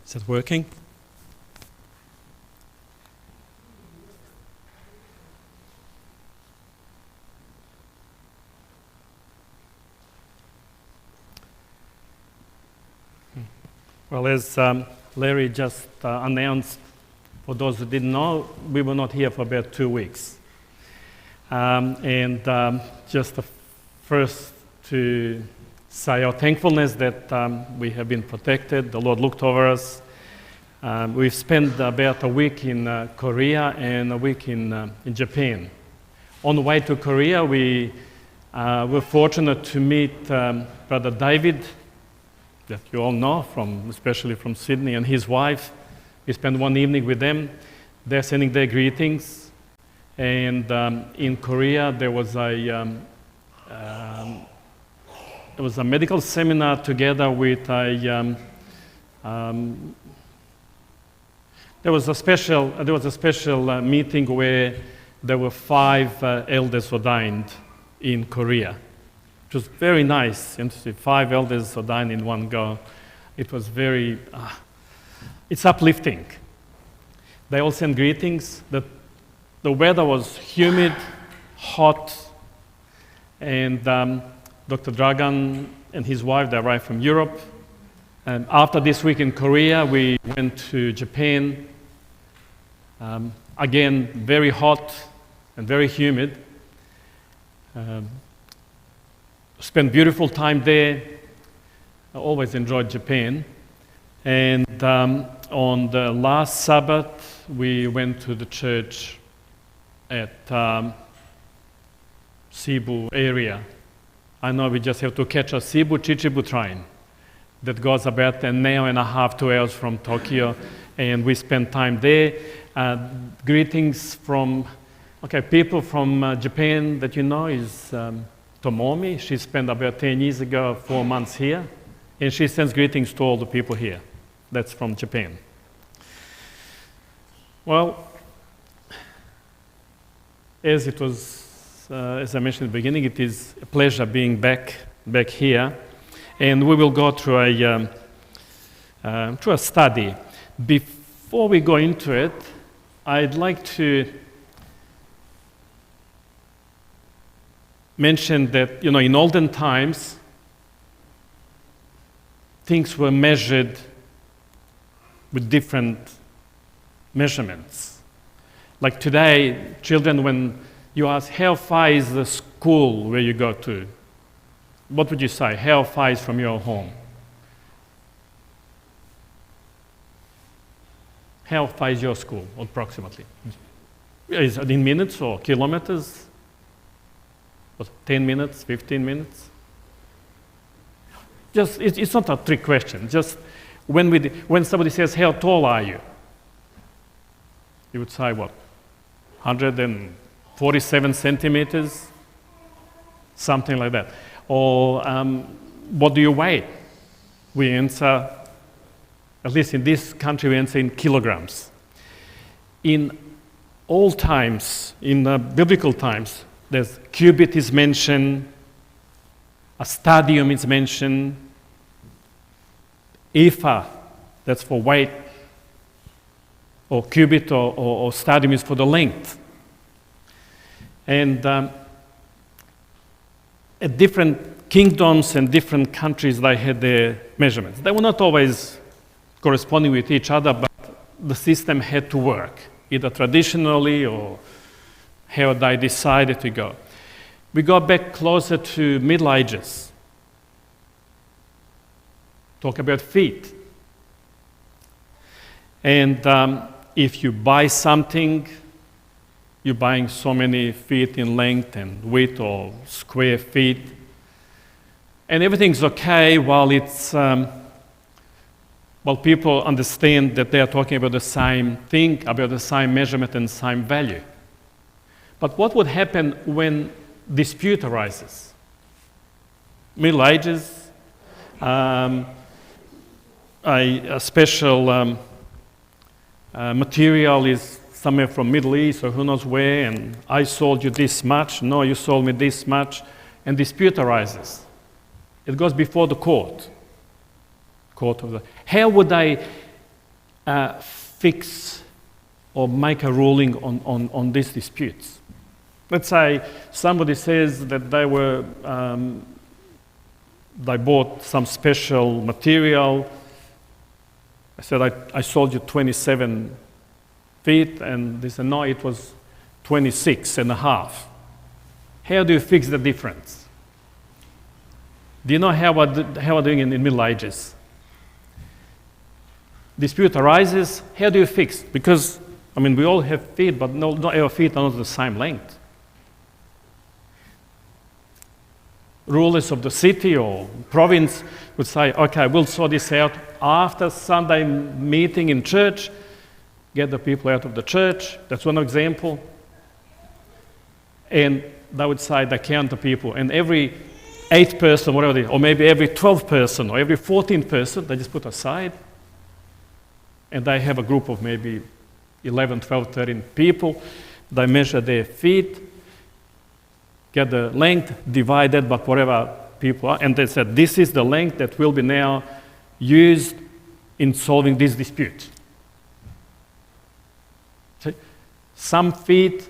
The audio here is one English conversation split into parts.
Is it working? Well, as Larry just announced, for those who didn't know, we were not here for about 2 weeks. Just first to say our thankfulness that we have been protected. The Lord looked over us. We've spent about a week in Korea and a week in Japan. On the way to Korea, we were fortunate to meet Brother David, that you all know, especially from Sydney, and his wife. We spent one evening with them. They're sending their greetings. And in Korea, there was a medical seminar together with there was a special meeting where there were 5 elders ordained in Korea. It was very nice, and to see 5 elders ordained in one go. It was very, it's uplifting. They all sent greetings. The weather was humid, hot, and Dr. Dragan and his wife, they arrived from Europe. And after this week in Korea, we went to Japan. Again, very hot and very humid. Spent beautiful time there. I always enjoyed Japan. And on the last Sabbath, we went to the church at Cebu area. I know we just have to catch a Cebu-Chichibu train that goes about an hour and a half, 2 hours from Tokyo, and we spent time there. Greetings from people from Japan that you know is Tomomi. She spent about 10 years ago 4 months here, and she sends greetings to all the people here. That's from Japan. Well, as I mentioned at the beginning, it is a pleasure being back here, and we will go through a study. Before we go into it, I'd like to mention that in olden times, things were measured with different measurements. Like today, children, when you ask, how far is the school where you go to? What would you say? How far is from your home? How far is your school, approximately? Is it in minutes or kilometers? 10 minutes, 15 minutes? It's not a trick question. Just when somebody says, how tall are you? You would say, what? 147 centimeters? Something like that. Or what do you weigh? We answer, at least in this country, we answer in kilograms. In old times, in biblical times, there's cubit is mentioned, a stadium is mentioned, ephah, that's for weight, or cubit or stadium is for the length. And at different kingdoms and different countries, they had their measurements. They were not always corresponding with each other, but the system had to work, either traditionally or how they decided to go. We go back closer to Middle Ages. Talk about feet. And if you buy something, you're buying so many feet in length and width or square feet. And everything's okay while people understand that they are talking about the same thing, about the same measurement and same value. But what would happen when dispute arises? Middle Ages, a special material is somewhere from Middle East or who knows where, and I sold you this much, no, you sold me this much, and dispute arises. It goes before the court. How would they fix or make a ruling on these disputes. Let's say somebody says that they bought some special material. I said, I sold you 27 feet, and they said, no, it was 26 and a half. How do you fix the difference? Do you know how we're doing in the Middle Ages? Dispute arises, how do you fix? Because, we all have feet, but not our feet are not the same length. Rulers of the city or province would say, okay, we'll sort this out after Sunday meeting in church, get the people out of the church. That's one example. And they would say they count the people, and every 8th person, whatever it is, or maybe every 12th person, or every 14th person, they just put aside, and they have a group of maybe 11, 12, 13 people. They measure their feet, get the length, divide that by whatever people are, and they said, this is the length that will be now used in solving this dispute. See? Some feet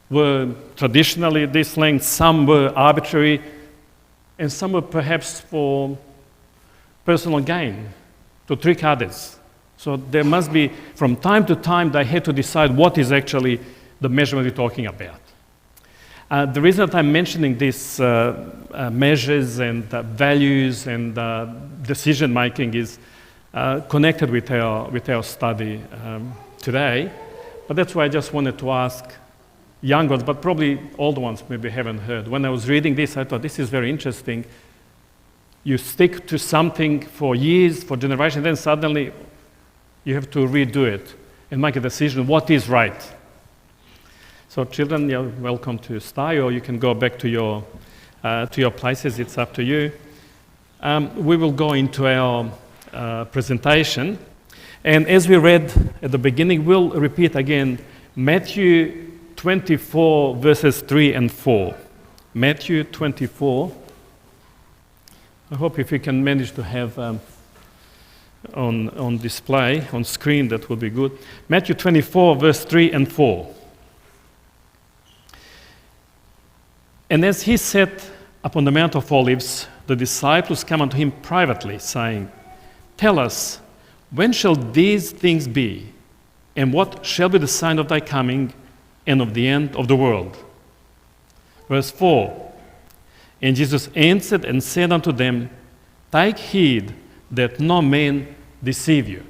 were traditionally this length, some were arbitrary, and some were perhaps for personal gain, to trick others. So there must be, from time to time, they had to decide what is actually the measurement we're talking about. The reason that I'm mentioning these measures and values and decision making is connected with our study today. But that's why I just wanted to ask young ones, but probably older ones maybe haven't heard. When I was reading this, I thought this is very interesting. You stick to something for years, for generations, then suddenly you have to redo it and make a decision what is right. So children, you're welcome to stay, or you can go back to your places. It's up to you. We will go into our presentation. And as we read at the beginning, we'll repeat again Matthew 24, verses 3 and 4. Matthew 24. I hope if you can manage to have on display, on screen, that would be good. Matthew 24, verse 3 and 4. And as he sat upon the Mount of Olives, the disciples came unto him privately, saying, tell us, when shall these things be? And what shall be the sign of thy coming and of the end of the world? Verse 4. And Jesus answered and said unto them, take heed that no man deceive you.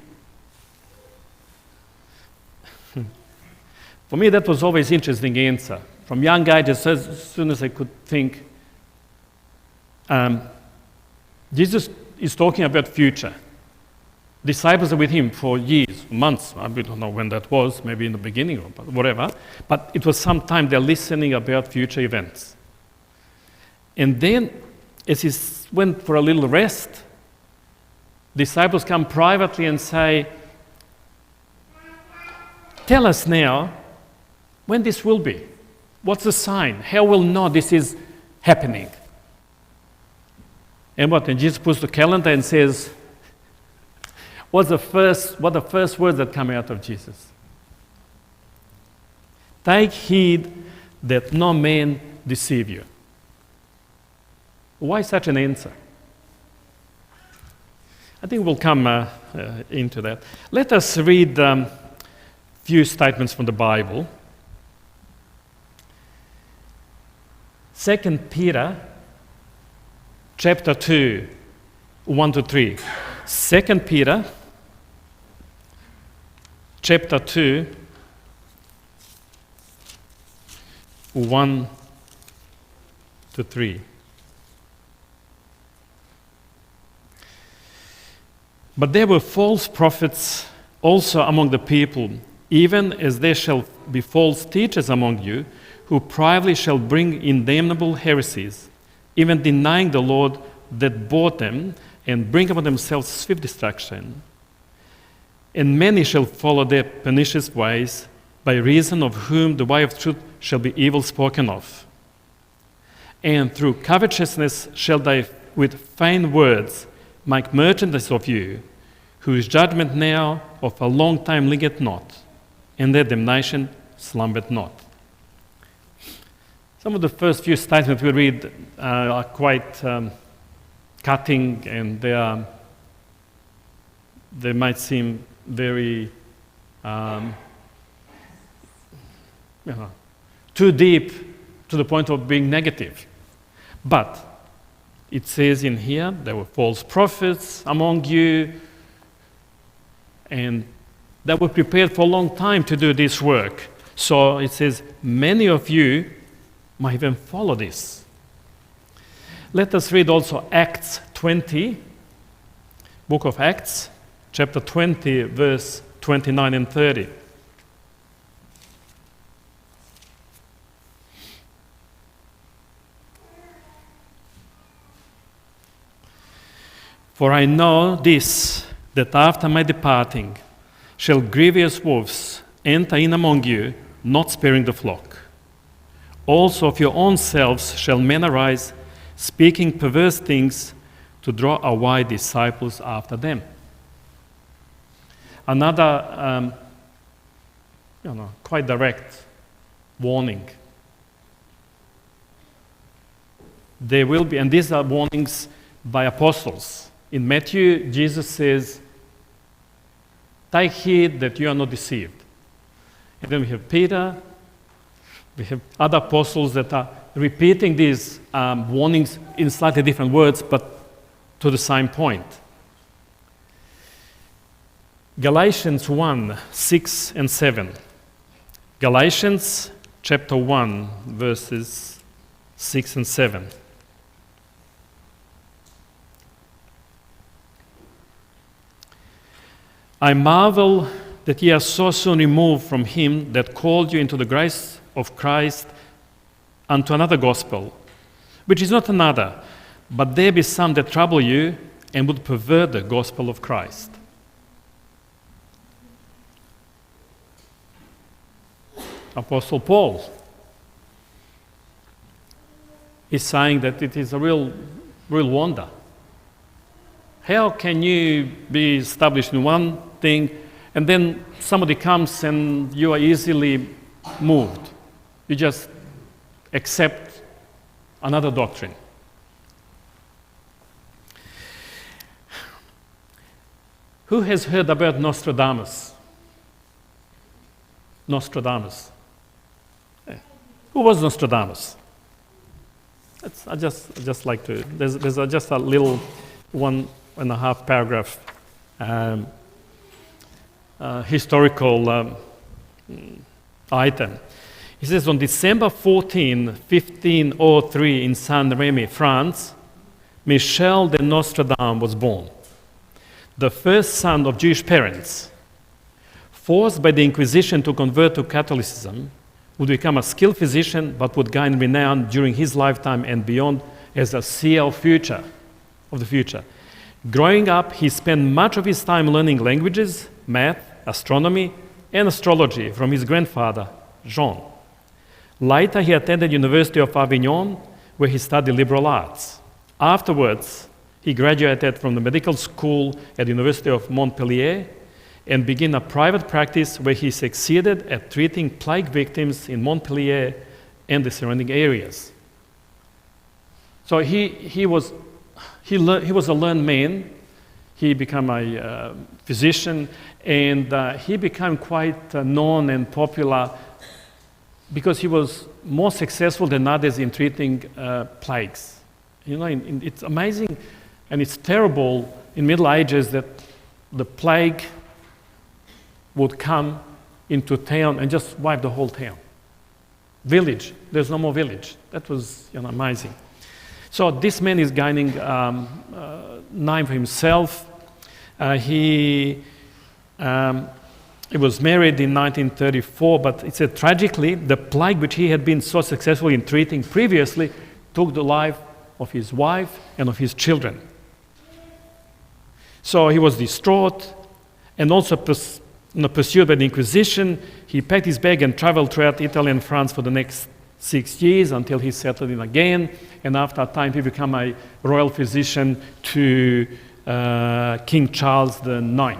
For me, that was always an interesting answer. From young age, as soon as I could think, Jesus is talking about future. Disciples are with him for years, months. I don't know when that was, maybe in the beginning or whatever. But it was some time they're listening about future events. And then, as he went for a little rest, disciples come privately and say, tell us now when this will be. What's the sign? How will know this is happening? And what? And Jesus puts the calendar and says, what the first words that come out of Jesus? Take heed that no man deceive you. Why such an answer? I think we'll come into that. Let us read a few statements from the Bible. 2 Peter chapter 2, 1 to 3. 2 Peter chapter 2, 1 to 3. But there were false prophets also among the people, even as there shall be false teachers among you, who privately shall bring in damnable heresies, even denying the Lord that bought them, and bring upon themselves swift destruction. And many shall follow their pernicious ways, by reason of whom the way of truth shall be evil spoken of. And through covetousness shall they with vain words make merchandise of you, whose judgment now of a long time linketh not, and their damnation slumbereth not. Some of the first few statements we read are quite cutting, and they might seem very too deep to the point of being negative. But it says in here, there were false prophets among you, and they were prepared for a long time to do this work. So it says, many of you might even follow this. Let us read also Acts 20, book of Acts, chapter 20, verse 29 and 30. For I know this, that after my departing shall grievous wolves enter in among you, not sparing the flock. Also of your own selves shall men arise, speaking perverse things, to draw away disciples after them. Another quite direct warning. There will be, and these are warnings by apostles. In Matthew, Jesus says, take heed that you are not deceived. And then we have Peter, we have other apostles that are repeating these warnings in slightly different words, but to the same point. Galatians 1, 6 and 7. Galatians chapter 1, verses 6 and 7. I marvel that ye are so soon removed from him that called you into the grace of Christ unto another gospel, which is not another, but there be some that trouble you and would pervert the gospel of Christ. Apostle Paul is saying that it is a real wonder. How can you be established in one thing and then somebody comes and you are easily moved? You just accept another doctrine. Who has heard about Nostradamus? Nostradamus. Who was Nostradamus? I just like to. There's just a little 1.5 paragraph historical item. He says, on December 14, 1503, in Saint-Rémy, France, Michel de Nostradamus was born, the first son of Jewish parents. Forced by the Inquisition to convert to Catholicism, would become a skilled physician, but would gain renown during his lifetime and beyond as a seer of the future. Growing up, he spent much of his time learning languages, math, astronomy, and astrology from his grandfather, Jean. Later, he attended University of Avignon, where he studied liberal arts. Afterwards, he graduated from the medical school at the University of Montpellier and began a private practice where he succeeded at treating plague victims in Montpellier and the surrounding areas. So he was a learned man. He became a physician, and he became quite known and popular because he was more successful than others in treating plagues. It's amazing and it's terrible in Middle Ages that the plague would come into town and just wipe the whole town. Village, there's no more village. That was amazing. So this man is gaining name for himself. He was married in 1934, but it said tragically, the plague which he had been so successful in treating previously took the life of his wife and of his children. So he was distraught and also pursued by the Inquisition. He packed his bag and traveled throughout Italy and France for the next 6 years until he settled in again. And after a time, he became a royal physician to King Charles IX.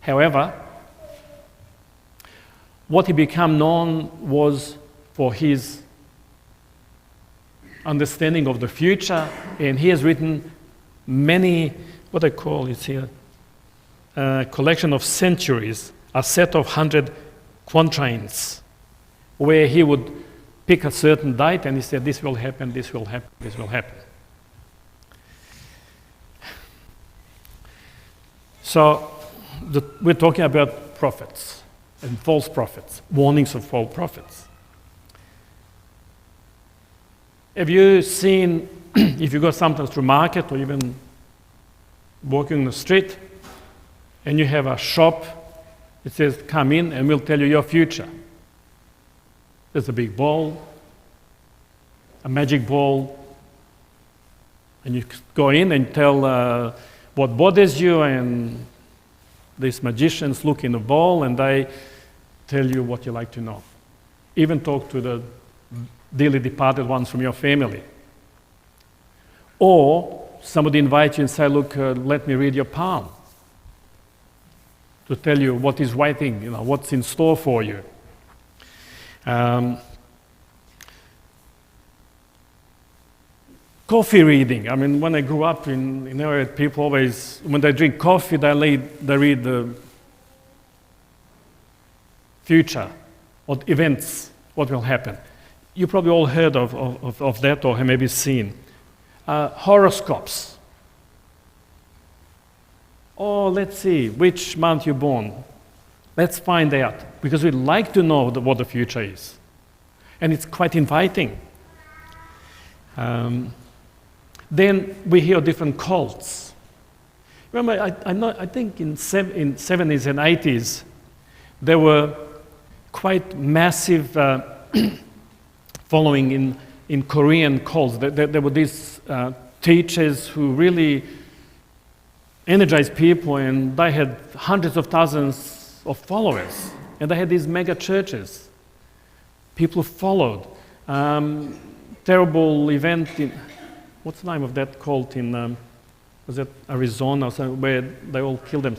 However, what he became known was for his understanding of the future, and he has written many, what I call it here, a collection of centuries, a set of 100 quatrains, where he would pick a certain date and he said, this will happen, this will happen, this will happen. So we're talking about prophets and false prophets, warnings of false prophets. Have you seen, if you go sometimes to market or even walking on the street, and you have a shop, it says, come in and we'll tell you your future. There's a big ball, a magic ball, and you go in and tell what bothers you, and these magicians look in the ball and they tell you what you like to know. Even talk to the dearly departed ones from your family. Or somebody invites you and say, look, let me read your palm, to tell you what is waiting, what's in store for you. Coffee reading. I mean, when I grew up in area, people always, when they drink coffee, they read the future, or events, what will happen. You probably all heard of that, or have maybe seen. Horoscopes. Oh, let's see, which month you're born. Let's find out, because we'd like to know what the future is. And it's quite inviting. Then we hear different cults. Remember, I think in 70s and 80s, there were quite massive following in Korean cults. There were these teachers who really energized people, and they had hundreds of thousands of followers, and they had these mega churches. People followed. Terrible event in, what's the name of that cult in, was it Arizona or something, where they all killed them?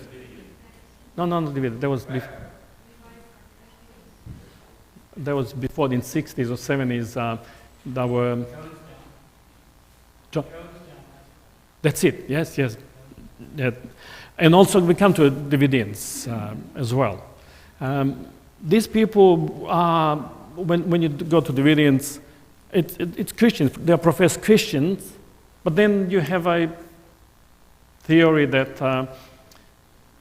No, not David. That was before, in 60s or 70s. There were. That's it. Yes. Yeah. And also we come to dividends as well. These people are, when you go to dividends, it's Christians. They are professed Christians, but then you have a theory that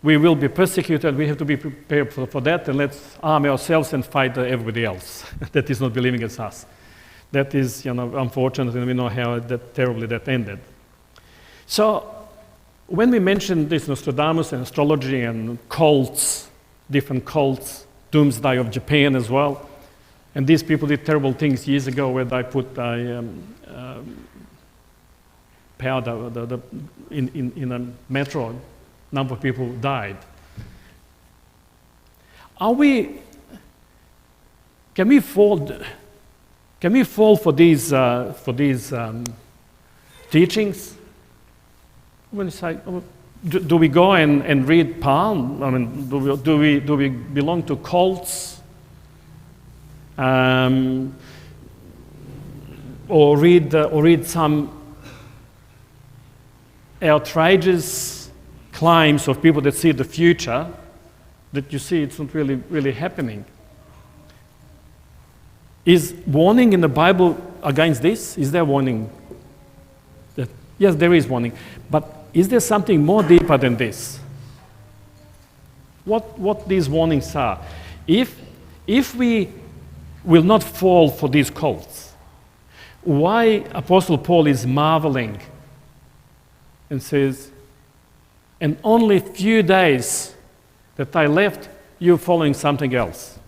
we will be persecuted. We have to be prepared for that, and let's arm ourselves and fight everybody else that is not believing as us. That is, unfortunate, and we know how terribly that ended. So, when we mention this Nostradamus and astrology and cults, different cults, doomsday of Japan as well, and these people did terrible things years ago where they put a powder in a metro. A number of people died. Can we fall for these teachings? When you say, do we go and read palm? I mean, do we belong to cults? Or read some outrageous claims of people that see the future that you see it's not really happening. Is warning in the Bible against this? Is there warning? Yes, there is warning. But is there something more deeper than this? What these warnings are? If we will not fall for these cults, why Apostle Paul is marveling and says, and only a few days that I left, you're following something else.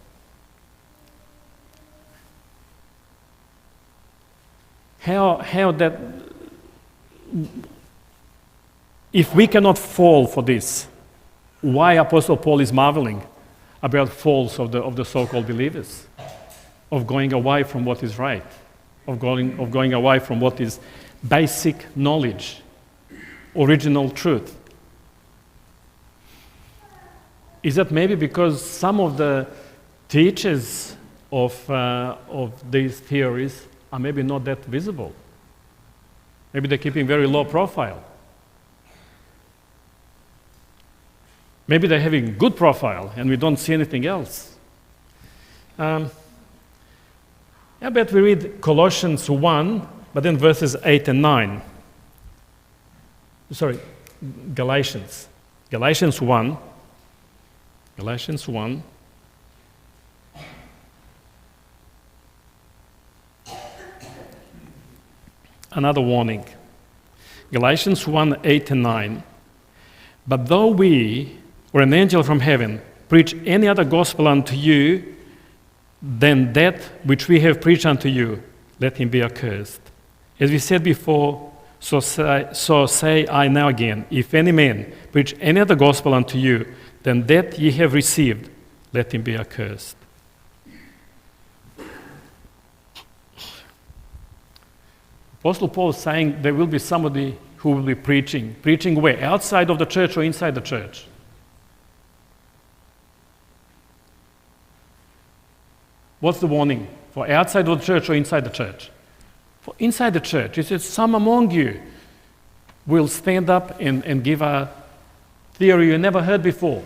How that, if we cannot fall for this, why Apostle Paul is marveling about falls of the so-called believers, of going away from what is right, of going away from what is basic knowledge. original truth? Is that maybe because some of the teachers of these theories are maybe not that visible? Maybe they're keeping very low profile. Maybe they're having good profile and we don't see anything else. I bet we read Colossians 1, but then verses 8 and 9. Sorry, Galatians. Galatians 1. Galatians 1. Another warning. Galatians 1, 8 and 9. But though we, or an angel from heaven, preach any other gospel unto you than that which we have preached unto you, let him be accursed. As we said before, so say I now again, if any man preach any other gospel unto you than that ye have received, let him be accursed. Apostle Paul is saying there will be somebody who will be preaching. Preaching where? Outside of the church or inside the church? What's the warning? For outside of the church or inside the church? For inside the church. He says, some among you will stand up and give a theory you never heard before.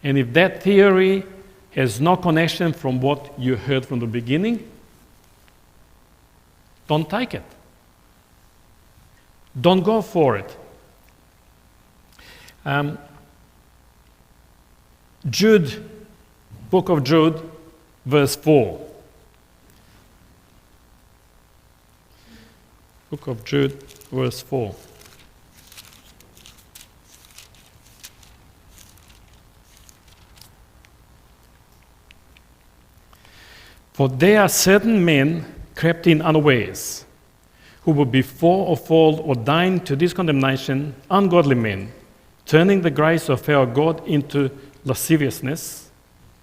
And if that theory has no connection from what you heard from the beginning, don't take it. Don't go for it. Jude, book of Jude, verse 4. Book of Jude, verse 4. For there are certain men crept in unawares, who were before of old ordained to this condemnation, ungodly men, turning the grace of our God into lasciviousness,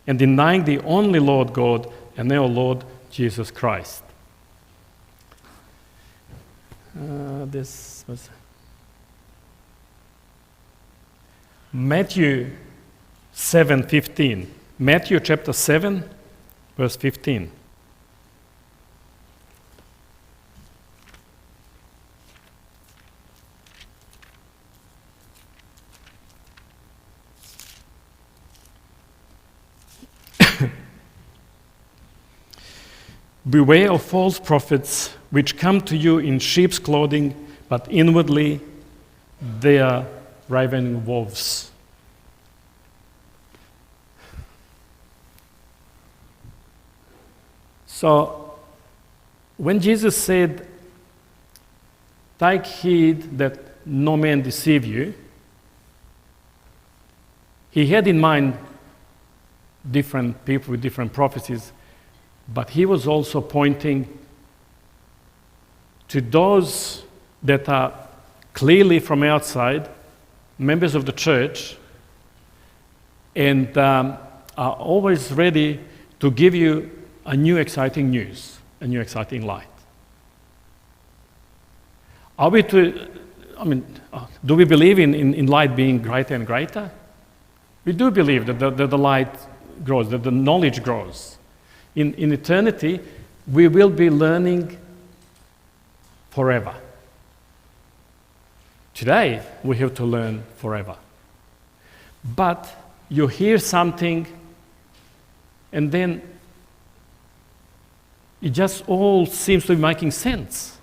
and denying the only Lord God and our Lord Jesus Christ. This was Matthew 7:15. Matthew chapter 7, verse 15. Beware of false prophets which come to you in sheep's clothing, but inwardly they are ravening wolves. So, when Jesus said, take heed that no man deceive you, he had in mind different people with different prophecies, but he was also pointing to those that are clearly from outside, members of the church, and are always ready to give you a new exciting news, a new exciting light. Are we to, do we believe in light being greater and greater? We do believe that the light grows, that the knowledge grows. In eternity, we will be learning forever. Today, we have to learn forever. But you hear something, and then it just all seems to be making sense.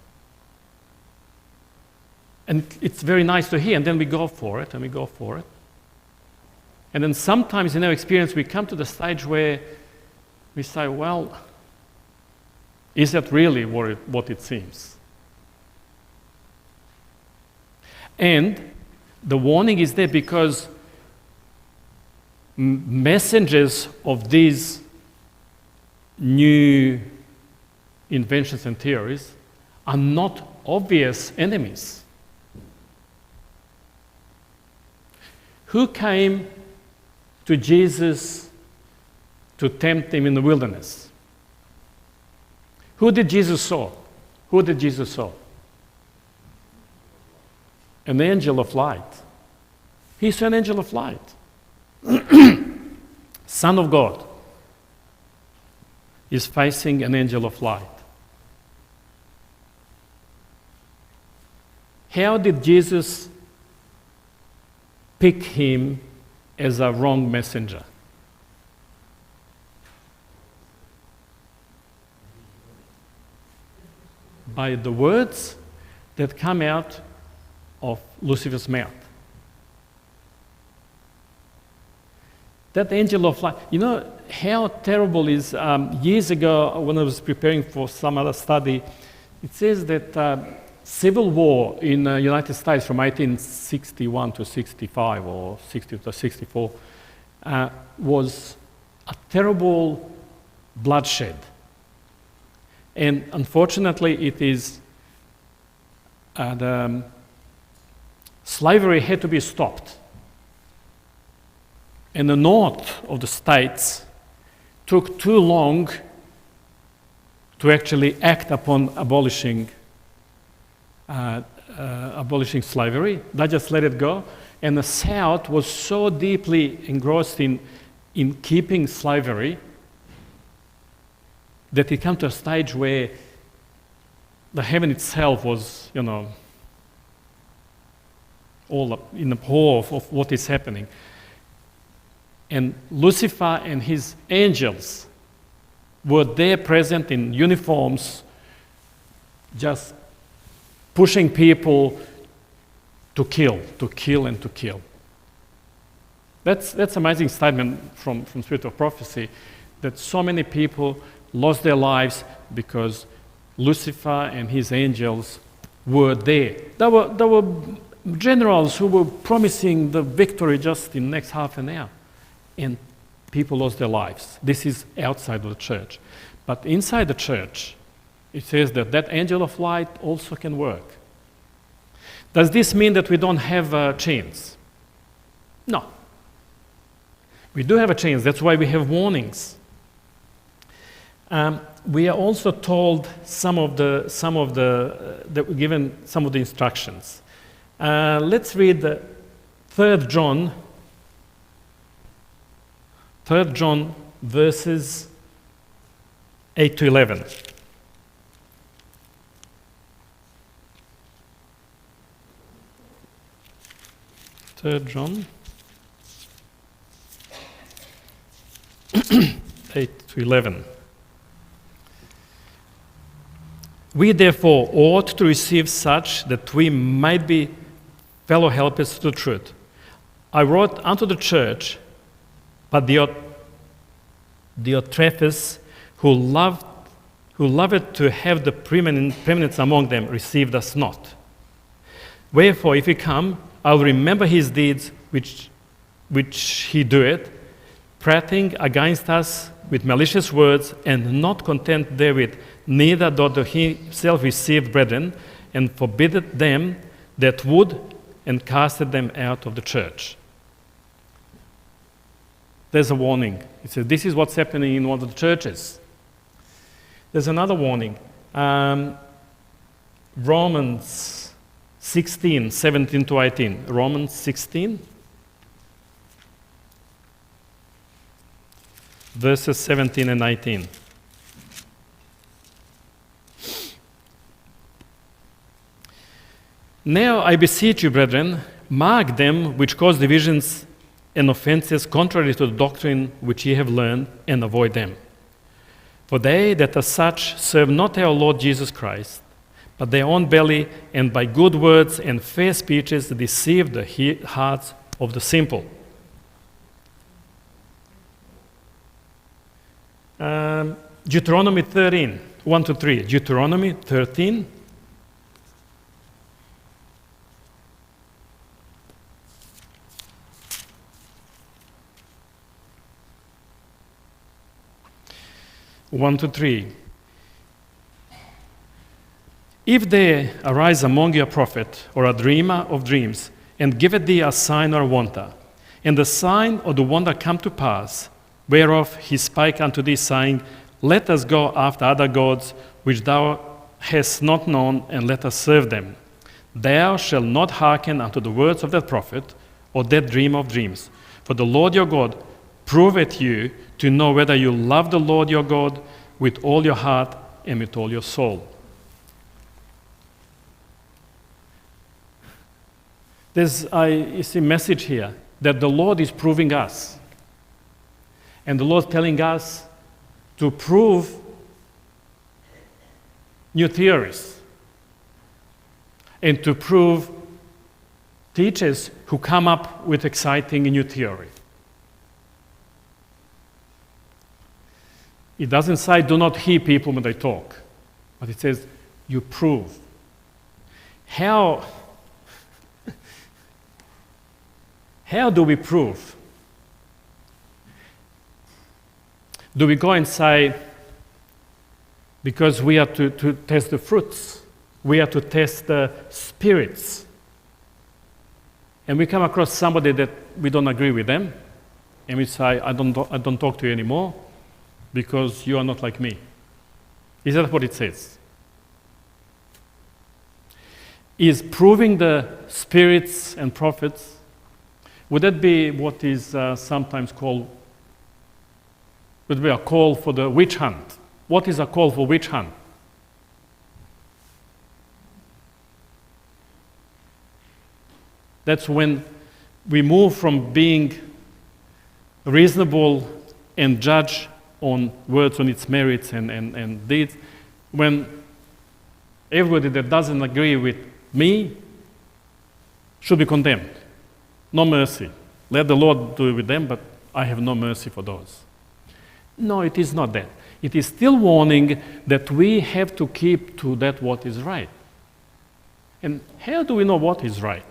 And it's very nice to hear, and then we go for it, and we go for it. And then sometimes in our experience, we come to the stage where we say, well, is that really what it seems? And the warning is there because messengers of these new inventions and theories are not obvious enemies. Who came to Jesus to tempt him in the wilderness? Who did Jesus saw? Who did Jesus saw? an angel of light. He saw an angel of light. Son of God is facing an angel of light. How did Jesus pick him as a wrong messenger? By the words that come out of Lucifer's mouth. That angel of light, you know how terrible is, years ago when I was preparing for some other study, it says that civil war in the United States from 1861 to 65 or 60 to 64 was a terrible bloodshed. And unfortunately it is, slavery had to be stopped. And the north of the states took too long to actually act upon abolishing slavery. They just let it go. And the South was so deeply engrossed in keeping slavery that it came to a stage where the heaven itself was, all in the awe of what is happening. And Lucifer and his angels were there present in uniforms, just pushing people to kill and to kill. That's an amazing statement from Spirit of Prophecy, that so many people lost their lives because Lucifer and his angels were there. There were generals who were promising the victory just in the next half an hour. And people lost their lives. This is outside of the church. But inside the church, it says that angel of light also can work. Does this mean that we don't have a chance? No. We do have a chance. That's why we have warnings. We are also told that we're given some of the instructions. Let's read the 3 John verses 8 to 11. John 8 to 11. We therefore ought to receive such that we might be fellow helpers to the truth. I wrote unto the church, but Diotrephes, who loved to have the preeminence among them, received us not. Wherefore, if he come, I will remember his deeds which he doeth, prating against us with malicious words, and not content therewith, neither doth he himself receive brethren, and forbiddeth them that would, and casted them out of the church. There's a warning. It says this is what's happening in one of the churches. There's another warning. Romans 16, 17 to 18. Romans 16, verses 17 and 19. Now I beseech you, brethren, mark them which cause divisions and offenses contrary to the doctrine which ye have learned, and avoid them. For they that are such serve not our Lord Jesus Christ, but their own belly, and by good words and fair speeches deceive the hearts of the simple. Deuteronomy 13, 1 to 3. Deuteronomy 13. One to 3. If there arise among you a prophet or a dreamer of dreams, and giveth thee a sign or a wonder, and the sign or the wonder come to pass, whereof he spake unto thee, saying, Let us go after other gods which thou hast not known, and let us serve them. Thou shalt not hearken unto the words of that prophet, or that dream of dreams. For the Lord your God proveth you to know whether you love the Lord your God with all your heart and with all your soul. There's a message here that the Lord is proving us. And the Lord telling us to prove new theories and to prove teachers who come up with exciting new theory. It doesn't say do not hear people when they talk, but it says you prove. How do we prove? Do we go and say, because we are to test the fruits, we are to test the spirits, and we come across somebody that we don't agree with them, and we say, I don't talk to you anymore because you are not like me. Is that what it says? Is proving the spirits and prophets, would that be what is sometimes called, would be a call for the witch hunt? What is a call for witch hunt? That's when we move from being reasonable and judge on words, on its merits and deeds, when everybody that doesn't agree with me should be condemned. No mercy. Let the Lord do it with them, but I have no mercy for those. No, it is not that. It is still warning that we have to keep to that what is right. And how do we know what is right?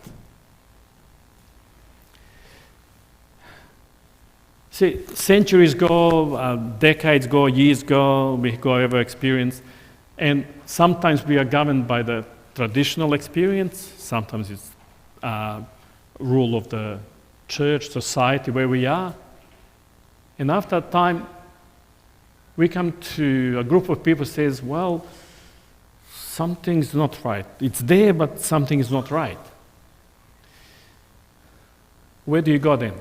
See, centuries go, decades go, years go, we go over experience, and sometimes we are governed by the traditional experience, sometimes it's rule of the church, society, where we are. And after a time, we come to a group of people who says, well, something's not right. It's there, but something is not right. Where do you go then?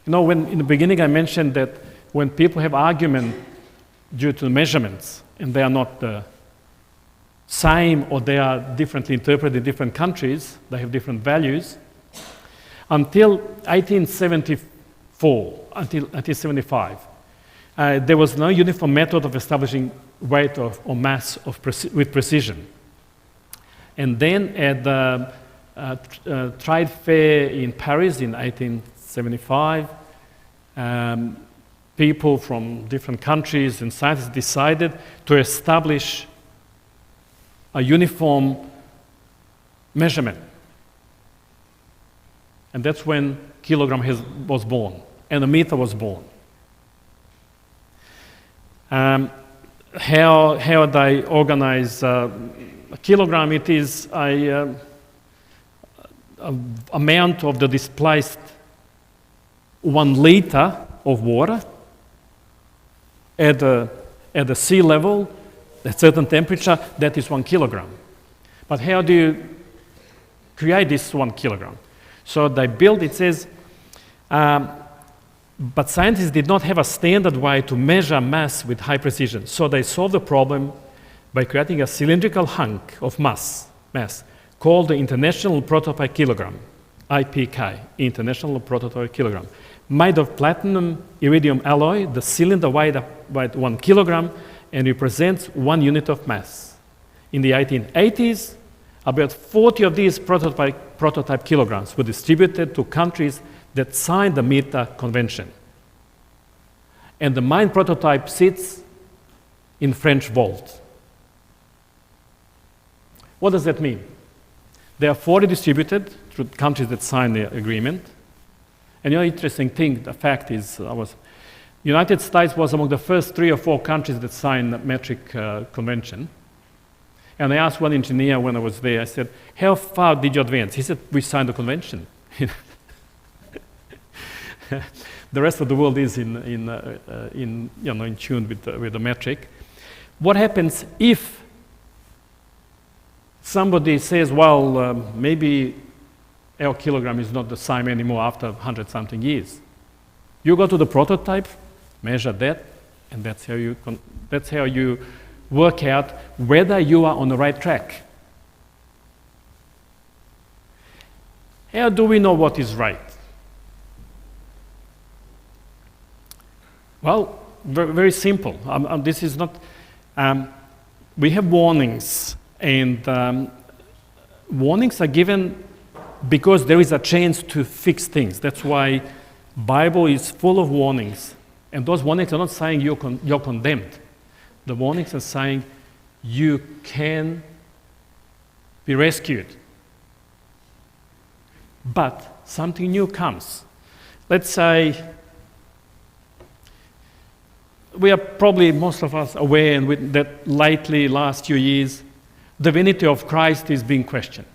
You know, when in the beginning I mentioned that when people have argument due to measurements, and they are not the same or they are differently interpreted in different countries, they have different values, until 1874, until 1875, there was no uniform method of establishing weight or mass with precision. And then at the Trade Fair in Paris in 1875, people from different countries and scientists decided to establish a uniform measurement. And that's when kilogram was born, and a meter was born. How they organize a kilogram? It is a amount of the displaced 1 liter of water at the sea level, at certain temperature. That is 1 kilogram. But how do you create this 1 kilogram? So they built, it says, but scientists did not have a standard way to measure mass with high precision. So they solved the problem by creating a cylindrical hunk of mass called the International Prototype Kilogram, IPK, International Prototype Kilogram. Made of platinum iridium alloy, the cylinder weighed 1 kilogram and represents 1 unit of mass. In the 1880s, about 40 of these prototype kilograms were distributed to countries that signed the meter convention. And the mine prototype sits in French vault. What does that mean? There are 40 distributed to countries that signed the agreement. And the interesting thing, the fact is, United States was among the first 3 or 4 countries that signed the metric convention. And I asked one engineer when I was there, I said, how far did you advance? He said, we signed the convention. The rest of the world is in tune with the metric. What happens if Somebody says, well, maybe our kilogram is not the same anymore after 100-something years. You go to the prototype, measure that, and that's how you work out whether you are on the right track. How do we know what is right? Well, very, very simple. This is not. We have warnings, and warnings are given because there is a chance to fix things. That's why Bible is full of warnings, and those warnings are not saying you're condemned. The warnings are saying you can be rescued. But something new comes. Let's say we are probably, most of us, aware and with that lately, last few years, the divinity of Christ is being questioned.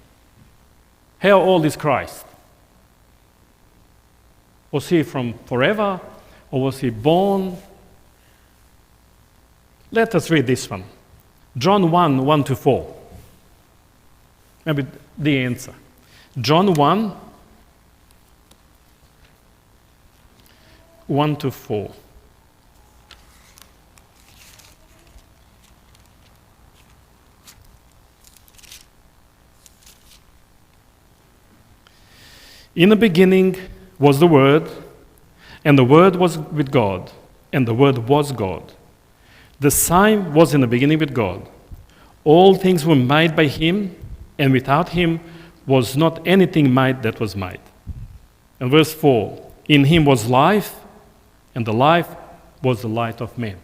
How old is Christ? Was he from forever, or was he born? Let us read this one. John 1, 1-4. Maybe the answer. John 1, 1-4. In the beginning was the Word, and the Word was with God, and the Word was God. The same was in the beginning with God. All things were made by Him, and without Him was not anything made that was made. And verse 4, in Him was life, and the life was the light of men.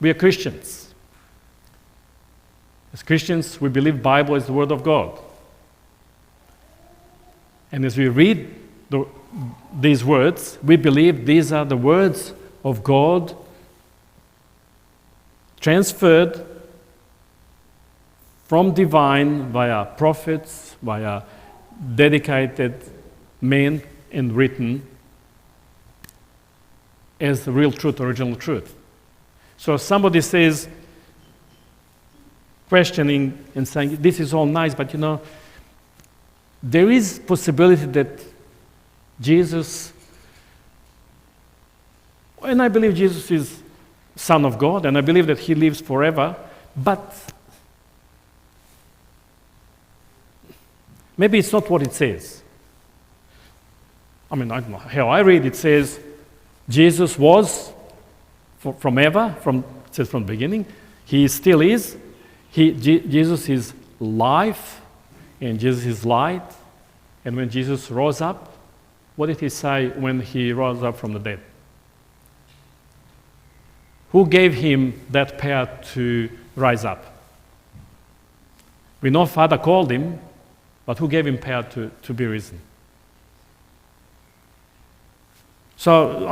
We are Christians. As Christians, we believe Bible is the Word of God. And as we read these words, we believe these are the words of God transferred from divine via prophets, via dedicated men, and written as the real truth, original truth. So if somebody says, questioning and saying, this is all nice, but there is possibility that Jesus, and I believe Jesus is Son of God, and I believe that He lives forever, but maybe it's not what it says. I don't know how I read it. Says Jesus was from ever, it says from the beginning. He still is. Jesus is life, and Jesus is light. And when Jesus rose up, what did He say when He rose up from the dead? Who gave Him that power to rise up? We know Father called Him, but who gave Him power to be risen? So,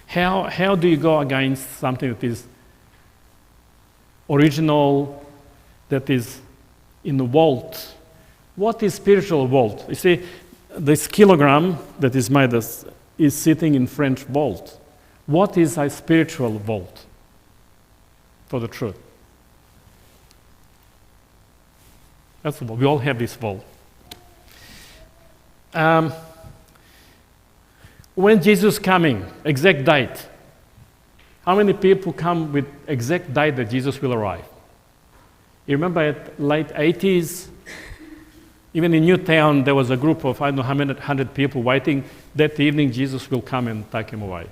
how do you go against something that is original, that is in the vault? What is spiritual vault? You see, this kilogram that is made is sitting in French vault. What is a spiritual vault for the truth? That's the vault. We all have this vault. When Jesus coming, exact date. How many people come with exact date that Jesus will arrive? You remember at late 80s, even in Newtown, there was a group of, I don't know how many 100 people waiting. That evening, Jesus will come and take him away.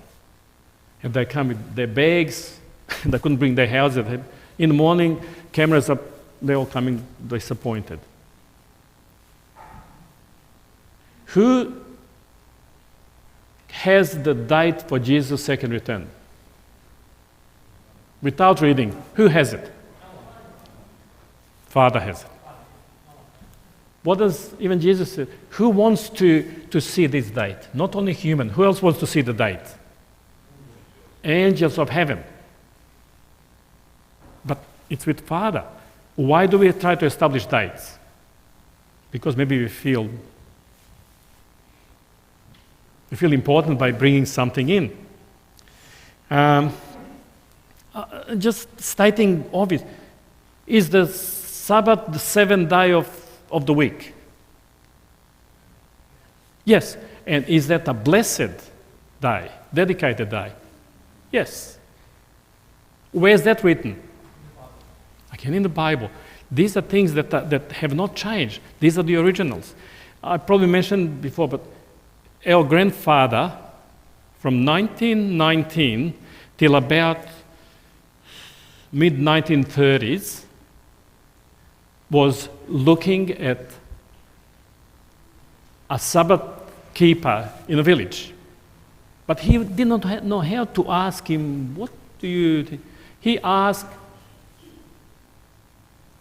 And they come with their bags. They couldn't bring their houses. In the morning, cameras up, they're all coming disappointed. Who has the date for Jesus' second return? Without reading, who has it? Father has it. What does even Jesus say? Who wants to see this date? Not only human. Who else wants to see the date? Angels of heaven. But it's with Father. Why do we try to establish dates? Because maybe we feel important by bringing something in. just stating obvious. Is the Sabbath the seventh day of the week? Yes. And is that a blessed day, dedicated day? Yes. Where is that written? Again, in the Bible. These are things that have not changed. These are the originals. I probably mentioned before, but our grandfather, from 1919 till about mid-1930s, was looking at a Sabbath keeper in a village. But he did not know how to ask him, what do you think? He asked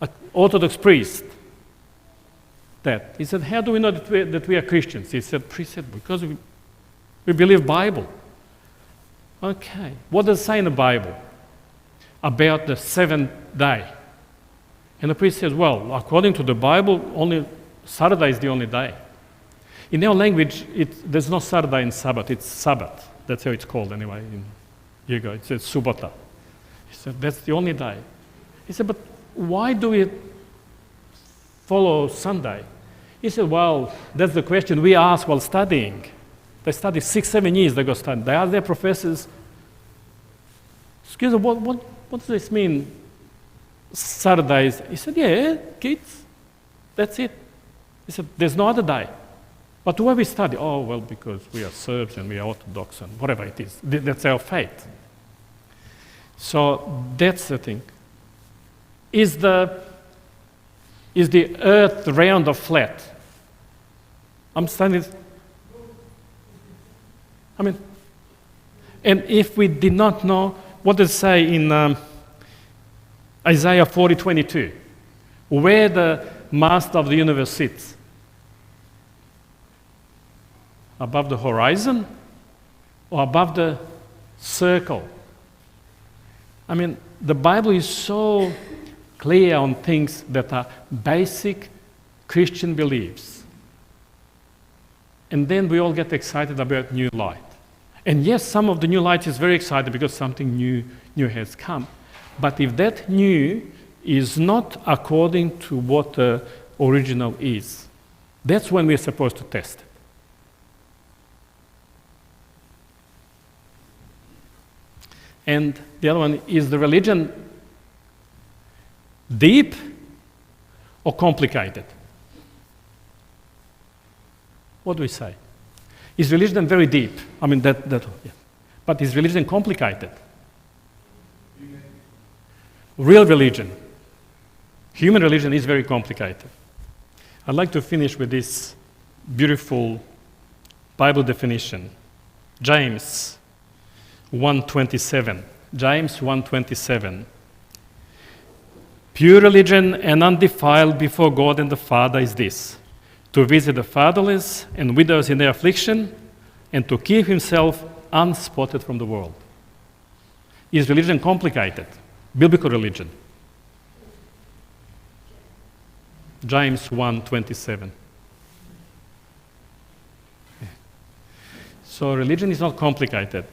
an Orthodox priest that. He said, how do we know that we are Christians? He said, because we believe Bible. Okay, what does it say in the Bible about the seventh day? And the priest says, well, according to the Bible, only Saturday is the only day. In our language, there's no Saturday in Sabbath, it's Sabbath. That's how it's called anyway. Here you go, it says Subota. He said, that's the only day. He said, but why do we follow Sunday? He said, well, that's the question we ask while studying. They study 6-7 years, they go study. They ask their professors, excuse me, what does this mean, Saturdays? He said, yeah, kids, that's it. He said, there's no other day. But why we study? Oh, well, because we are Serbs and we are Orthodox and whatever it is. That's our faith. So that's the thing. Is the earth round or flat? I'm standing. And if we did not know, what does it say in Isaiah 40:22? Where the master of the universe sits? Above the horizon or above the circle? The Bible is so clear on things that are basic Christian beliefs. And then we all get excited about new light. And yes, some of the new light is very exciting because something new has come. But if that new is not according to what the original is, that's when we're supposed to test it. And the other one, is the religion deep or complicated? What do we say? Is religion very deep? Yeah. But is religion complicated? Real religion, human religion is very complicated. I'd like to finish with this beautiful Bible definition. James 1:27. James 1:27. Pure religion and undefiled before God and the Father is this: to visit the fatherless and widows in their affliction, and to keep himself unspotted from the world. Is religion complicated? Biblical religion. James 1:27. So religion is not complicated.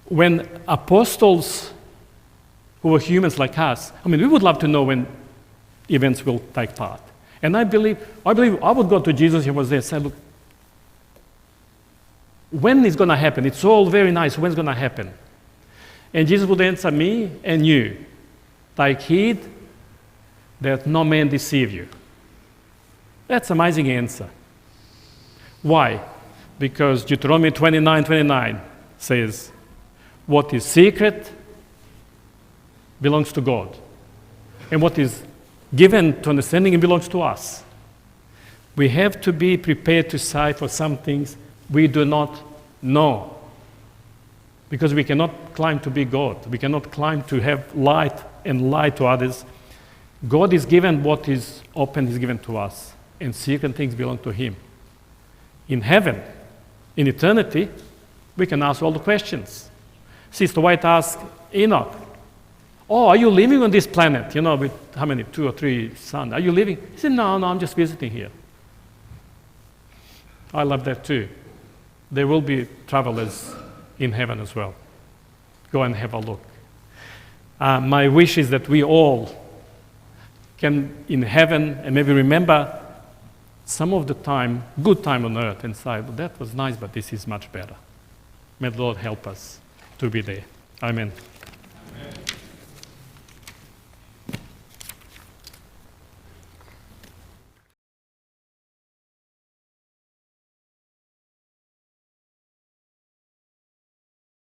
When apostles who were humans like us, we would love to know when events will take part. And I believe I would go to Jesus, he was there, and say, look, when is going to happen? It's all very nice, when's going to happen? And Jesus would answer me and you, take heed that no man deceive you. That's an amazing answer. Why? Because Deuteronomy 29:29 says, what is secret belongs to God. And what is given to understanding, it belongs to us. We have to be prepared to say for some things we do not know. Because we cannot claim to be God. We cannot claim to have light and lie to others. God is given what is open, is given to us. And secret things belong to Him. In heaven, in eternity, we can ask all the questions. Sister White asked Enoch, oh, are you living on this planet? With how many, 2 or 3 sons? Are you living? He said, no, I'm just visiting here. I love that too. There will be travelers in heaven as well. Go and have a look. My wish is that we all can, in heaven, and maybe remember some of the time, good time on earth, and say, well, that was nice, but this is much better. May the Lord help us to be there. Amen. Amen.